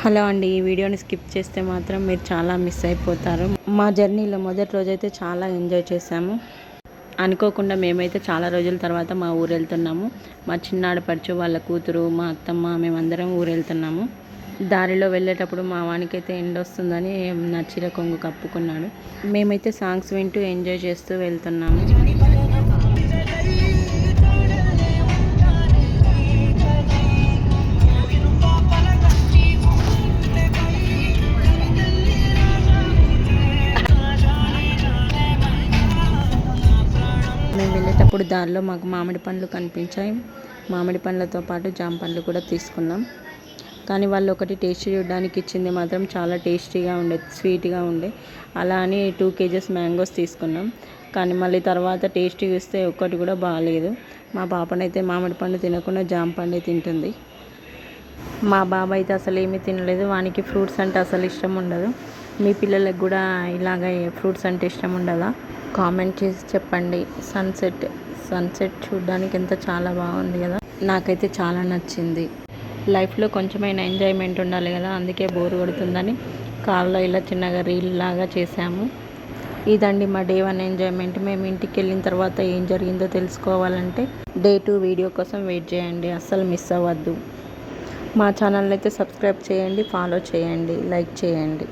Hello అండి, ఈ వీడియోని స్కిప్ చేస్తే మాత్రం మీరు చాలా మిస్ అయిపోతారు. మా జర్నీలో మొదటి రోజైతే చాలా ఎంజాయ్ చేశాము. అనుకోకుండా మేమైతే చాలా రోజుల తర్వాత మా ఊరు వెళ్తున్నాము. మా చిన్నాడపడుచు వాళ్ళ కూతురు, మా అత్తమ్మ, మేమందరం ఊరు వెళ్తున్నాము. దారిలో వెళ్ళేటప్పుడు మా వానికైతే ఎండ వస్తుందని నా చీర కొంగు కప్పుకున్నాడు. మేమైతే సాంగ్స్ వింటూ ఎంజాయ్ చేస్తూ వెళ్తున్నాము. మేము వెళ్ళేటప్పుడు దారిలో మాకు మామిడి పండ్లు కనిపించాయి. మామిడి పండ్లతో పాటు జామ పండ్లు కూడా తీసుకున్నాం. కానీ వాళ్ళు ఒకటి టేస్ట్ చూడడానికి ఇచ్చింది మాత్రం చాలా టేస్టీగా ఉండే, స్వీట్గా ఉండే. అలా అని 2 kgs మ్యాంగోస్ తీసుకున్నాం. కానీ మళ్ళీ తర్వాత టేస్ట్ చూస్తే ఒక్కటి కూడా బాగాలేదు. మా పాపనైతే మామిడి పండు తినకుండా జామ పండే తింటుంది. మా బాబాయ్ అయితే అసలు ఏమీ తినలేదు. వానికి ఫ్రూట్స్ అంటే అసలు ఇష్టం ఉండదు. మీ పిల్లలకు కూడా ఇలాగ ఫ్రూట్స్ అంటే ఇష్టం ఉండదా? కామెంట్ చేసి చెప్పండి. సన్సెట్ చూడడానికి ఎంత చాలా బాగుంది కదా. నాకైతే చాలా నచ్చింది. లైఫ్లో కొంచెమైనా ఎంజాయ్మెంట్ ఉండాలి కదా, అందుకే బోర్ కొడుతుందని కార్లో ఇలా చిన్నగా రీల్ లాగా చేసాము. ఇదండి మా డే 1 ఎంజాయ్మెంట్. మేము ఇంటికి వెళ్ళిన తర్వాత ఏం జరిగిందో తెలుసుకోవాలంటే డే 2 వీడియో కోసం వెయిట్ చేయండి. అస్సలు మిస్ అవ్వద్దు. మా ఛానల్ అయితే సబ్స్క్రైబ్ చేయండి, ఫాలో చేయండి, లైక్ చేయండి.